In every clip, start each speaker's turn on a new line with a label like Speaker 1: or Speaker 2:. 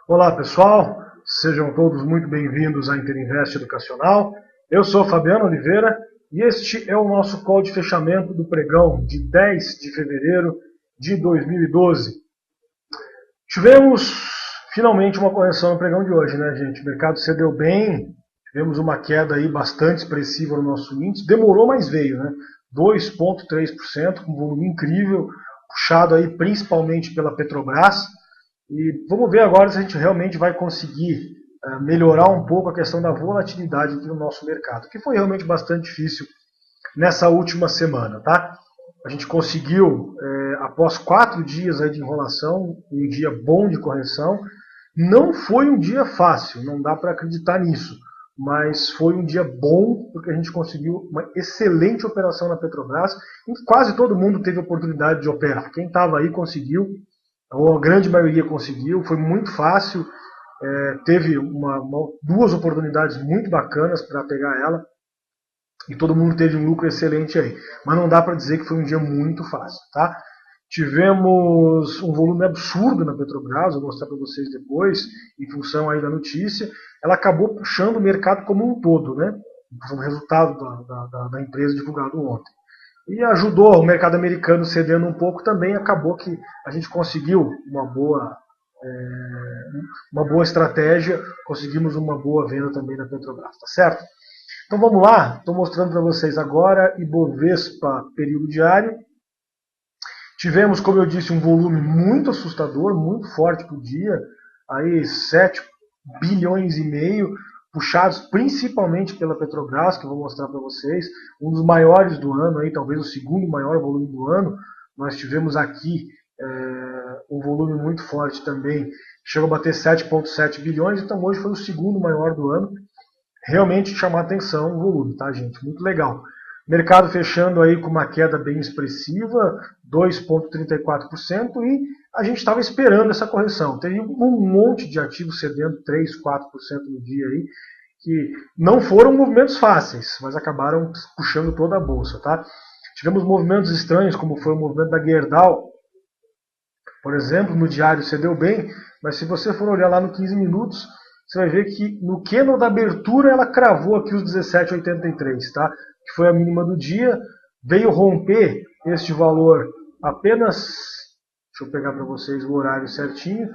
Speaker 1: Olá pessoal, sejam todos muito bem-vindos à Interinvest Educacional. Eu sou Fabiano Oliveira e este é o nosso call de fechamento do pregão de 10 de fevereiro de 2012. Tivemos finalmente uma correção no pregão de hoje, né, gente? O mercado cedeu bem, tivemos uma queda aí bastante expressiva no nosso índice, demorou, mas veio, né? 2,3%, com um volume incrível, puxado aí principalmente pela Petrobras. E vamos ver agora se a gente realmente vai conseguir melhorar um pouco a questão da volatilidade aqui no nosso mercado, que foi realmente bastante difícil nessa última semana, tá? A gente conseguiu, após 4 dias aí de enrolação, um dia bom de correção. Não foi um dia fácil, não dá para acreditar nisso, mas foi um dia bom porque a gente conseguiu uma excelente operação na Petrobras e quase todo mundo teve oportunidade de operar. Quem estava aí conseguiu, ou a grande maioria conseguiu, foi muito fácil, teve duas oportunidades muito bacanas para pegar ela e todo mundo teve um lucro excelente aí. Mas não dá para dizer que foi um dia muito fácil, tá? Tivemos um volume absurdo na Petrobras, vou mostrar para vocês depois, em função aí da notícia. Ela acabou puxando o mercado como um todo, né? Foi um resultado da empresa divulgado ontem. E ajudou o mercado americano cedendo um pouco também, acabou que a gente conseguiu uma boa estratégia, conseguimos uma boa venda também na Petrobras, tá certo? Então vamos lá, estou mostrando para vocês agora Ibovespa período diário. Tivemos, como eu disse, um volume muito assustador, muito forte por dia, aí 7 bilhões e meio, puxados principalmente pela Petrobras, que eu vou mostrar para vocês, um dos maiores do ano, aí, talvez o segundo maior volume do ano. Nós tivemos aqui um volume muito forte também, chegou a bater 7,7 bilhões, então hoje foi o segundo maior do ano. Realmente chamar atenção o volume, tá, gente? Muito legal. Mercado fechando aí com uma queda bem expressiva, 2,34%, e a gente estava esperando essa correção. Teve um monte de ativos cedendo 3, 4% no dia aí, que não foram movimentos fáceis, mas acabaram puxando toda a bolsa, tá? Tivemos movimentos estranhos, como foi o movimento da Gerdau, por exemplo, no diário cedeu bem, mas se você for olhar lá no 15 minutos, você vai ver que no candle da abertura ela cravou aqui os 17,83, tá? Que foi a mínima do dia, veio romper este valor apenas, deixa eu pegar para vocês o horário certinho,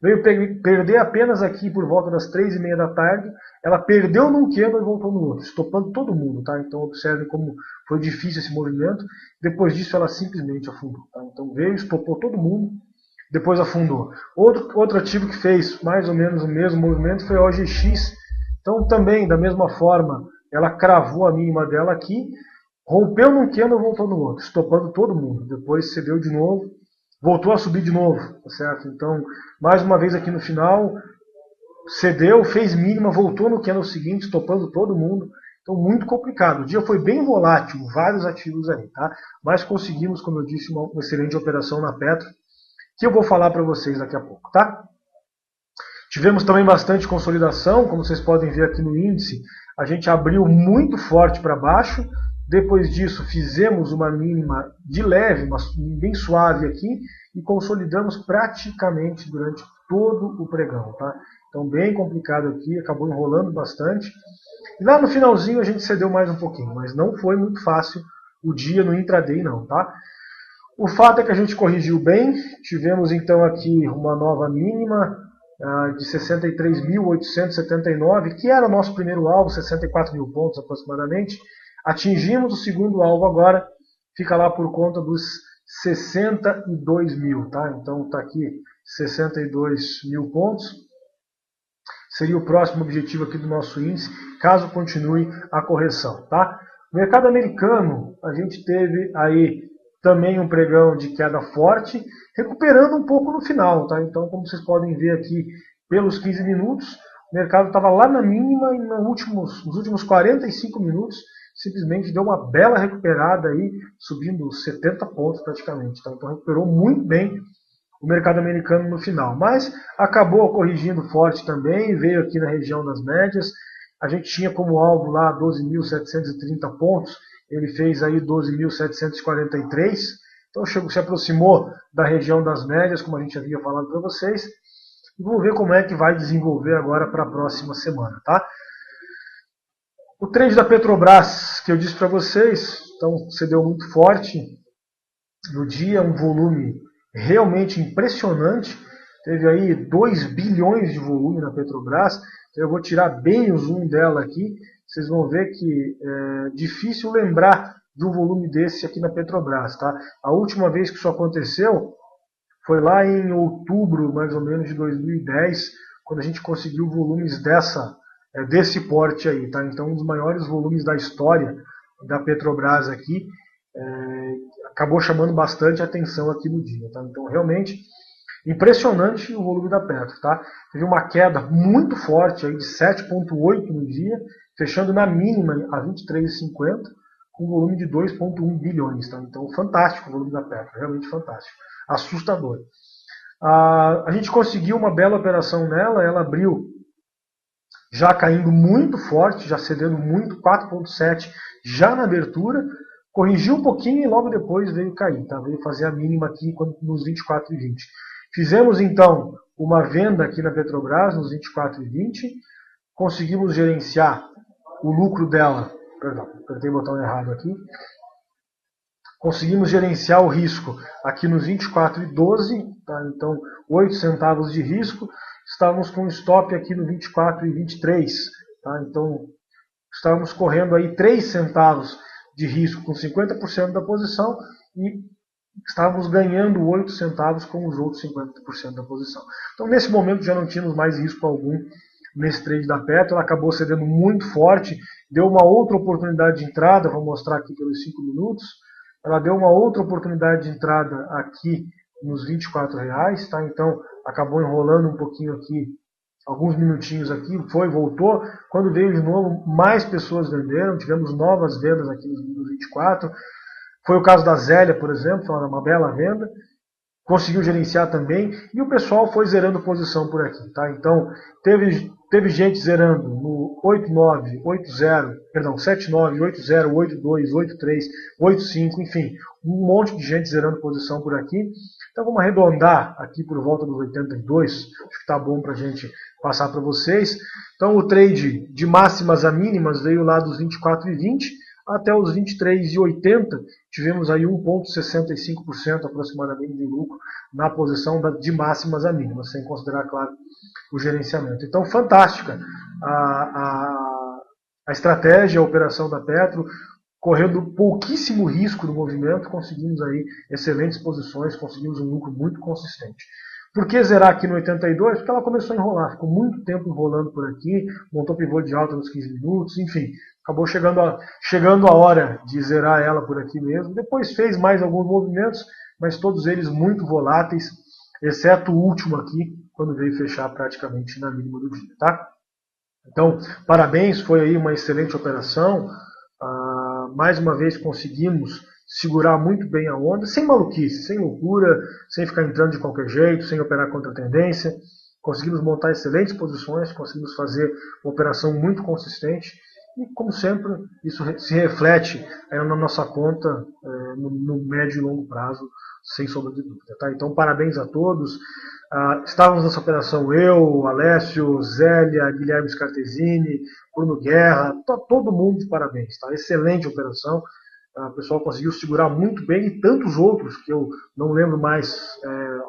Speaker 1: veio perder apenas aqui por volta das 3h30 da tarde, ela perdeu num candle e voltou no outro, estopando todo mundo, tá? Então observem como foi difícil esse movimento, depois disso ela simplesmente afundou, tá? Então veio, estopou todo mundo, depois afundou. Outro ativo que fez mais ou menos o mesmo movimento foi a OGX. Então também, da mesma forma, ela cravou a mínima dela aqui, rompeu num candle e voltou no outro, estopando todo mundo. Depois cedeu de novo, voltou a subir de novo, tá certo? Então, mais uma vez aqui no final, cedeu, fez mínima, voltou no candle seguinte, estopando todo mundo. Então, muito complicado. O dia foi bem volátil, vários ativos aí, tá? Mas conseguimos, como eu disse, uma excelente operação na Petro, que eu vou falar para vocês daqui a pouco, tá? Tivemos também bastante consolidação, como vocês podem ver aqui no índice, a gente abriu muito forte para baixo, depois disso fizemos uma mínima de leve, mas bem suave aqui, e consolidamos praticamente durante todo o pregão, tá? Então bem complicado aqui, acabou enrolando bastante. E lá no finalzinho a gente cedeu mais um pouquinho, mas não foi muito fácil o dia no intraday não, tá? O fato é que a gente corrigiu bem, tivemos então aqui uma nova mínima de 63.879, que era o nosso primeiro alvo, 64 mil pontos aproximadamente. Atingimos o segundo alvo agora, fica lá por conta dos 62 mil, tá? Então está aqui 62 mil pontos. Seria o próximo objetivo aqui do nosso índice, caso continue a correção, tá? No mercado americano, a gente teve aí também um pregão de queda forte, recuperando um pouco no final, tá? Então, como vocês podem ver aqui pelos 15 minutos, o mercado estava lá na mínima e nos últimos 45 minutos simplesmente deu uma bela recuperada aí, subindo 70 pontos praticamente, tá? Então recuperou muito bem o mercado americano no final, mas acabou corrigindo forte também, veio aqui na região das médias. A gente tinha como alvo lá 12.730 pontos, ele fez aí 12.743, então se aproximou da região das médias, como a gente havia falado para vocês, E vamos ver como é que vai desenvolver agora para a próxima semana, tá? O trade da Petrobras, que eu disse para vocês, então cedeu muito forte no dia, um volume realmente impressionante. Teve aí 2 bilhões de volume na Petrobras. Eu vou tirar bem o zoom dela aqui. Vocês vão ver que é difícil lembrar de um volume desse aqui na Petrobras. Tá? A última vez que isso aconteceu foi lá em outubro, mais ou menos, de 2010, quando a gente conseguiu volumes desse porte aí. Tá? Então, um dos maiores volumes da história da Petrobras aqui. Acabou chamando bastante atenção aqui no dia. Tá? Então, realmente, impressionante o volume da Petro. Tá? Teve uma queda muito forte aí de 7,8 no dia, fechando na mínima a 23,50, com um volume de 2,1 bilhões. Tá? Então, fantástico o volume da Petro, realmente fantástico. Assustador. A gente conseguiu uma bela operação nela, ela abriu já caindo muito forte, já cedendo muito, 4,7 já na abertura, corrigiu um pouquinho e logo depois veio cair, tá? Veio fazer a mínima aqui nos 24,20. Fizemos então uma venda aqui na Petrobras nos 24,20, conseguimos gerenciar o lucro dela, perdão, apertei o botão errado aqui, conseguimos gerenciar o risco aqui nos 24,12, tá? Então 8 centavos de risco, estávamos com stop aqui no 24,23, tá? Então estávamos correndo aí 3 centavos de risco com 50% da posição e estávamos ganhando 8 centavos com os outros 50% da posição. Então, nesse momento, já não tínhamos mais risco algum nesse trade da Petro. Ela acabou cedendo muito forte, deu uma outra oportunidade de entrada, vou mostrar aqui pelos 5 minutos. Ela deu uma outra oportunidade de entrada aqui nos R$24, tá? Então, acabou enrolando um pouquinho aqui, alguns minutinhos aqui, voltou. Quando veio de novo, mais pessoas venderam, tivemos novas vendas aqui nos 24. Foi o caso da Zélia, por exemplo, foi uma bela venda. Conseguiu gerenciar também. E o pessoal foi zerando posição por aqui. Tá? Então, teve gente zerando no 89, 80, perdão, 79, 80, 82, 83, 85, enfim. Um monte de gente zerando posição por aqui. Então, vamos arredondar aqui por volta dos 82. Acho que está bom para a gente passar para vocês. Então, o trade de máximas a mínimas veio lá dos 24,20 até os 23,80, tivemos aí 1,65% aproximadamente de lucro na posição de máximas a mínimas, sem considerar, claro, o gerenciamento. Então, fantástica a estratégia, a operação da Petro, correndo pouquíssimo risco no movimento, conseguimos aí excelentes posições, conseguimos um lucro muito consistente. Por que zerar aqui no 82? Porque ela começou a enrolar, ficou muito tempo enrolando por aqui, montou pivô de alta nos 15 minutos, enfim, acabou chegando a hora de zerar ela por aqui mesmo. Depois fez mais alguns movimentos, mas todos eles muito voláteis, exceto o último aqui, quando veio fechar praticamente na mínima do dia. Tá? Então, parabéns, foi aí uma excelente operação. Mais uma vez conseguimos segurar muito bem a onda, sem maluquice, sem loucura, sem ficar entrando de qualquer jeito, sem operar contra a tendência. Conseguimos montar excelentes posições, conseguimos fazer uma operação muito consistente e, como sempre, isso se reflete na nossa conta no médio e longo prazo, sem sombra de dúvida. Tá? Então, parabéns a todos. Estávamos nessa operação eu, Alessio, Zélia, Guilherme Scartesini, Bruno Guerra, todo mundo de parabéns. Tá? Excelente operação. O pessoal conseguiu segurar muito bem e tantos outros que eu não lembro mais.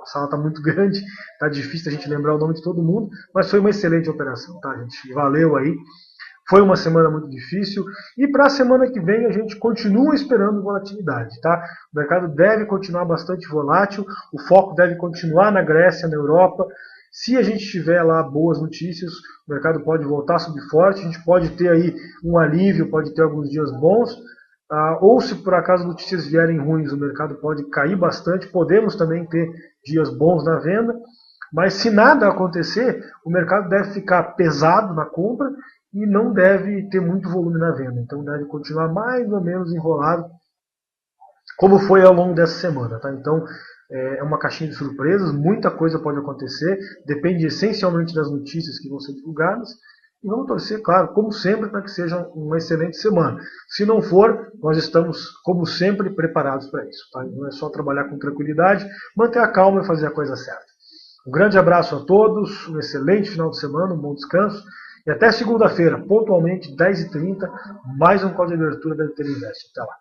Speaker 1: A sala está muito grande, está difícil a gente lembrar o nome de todo mundo, mas foi uma excelente operação, tá, gente? Valeu aí. Foi uma semana muito difícil e para a semana que vem a gente continua esperando volatilidade, tá? O mercado deve continuar bastante volátil, o foco deve continuar na Grécia, na Europa. Se a gente tiver lá boas notícias, o mercado pode voltar a subir forte, a gente pode ter aí um alívio, pode ter alguns dias bons. Ou se por acaso notícias vierem ruins, o mercado pode cair bastante, podemos também ter dias bons na venda, mas se nada acontecer, o mercado deve ficar pesado na compra e não deve ter muito volume na venda, então deve continuar mais ou menos enrolado, como foi ao longo dessa semana. Tá? Então é uma caixinha de surpresas, muita coisa pode acontecer, depende essencialmente das notícias que vão ser divulgadas, e vamos torcer, claro, como sempre, para que seja uma excelente semana. Se não for, nós estamos, como sempre, preparados para isso. Tá? Não é só trabalhar com tranquilidade, manter a calma e fazer a coisa certa. Um grande abraço a todos, um excelente final de semana, um bom descanso. E até segunda-feira, pontualmente, 10h30, mais um código de abertura da Inter Invest. Até lá.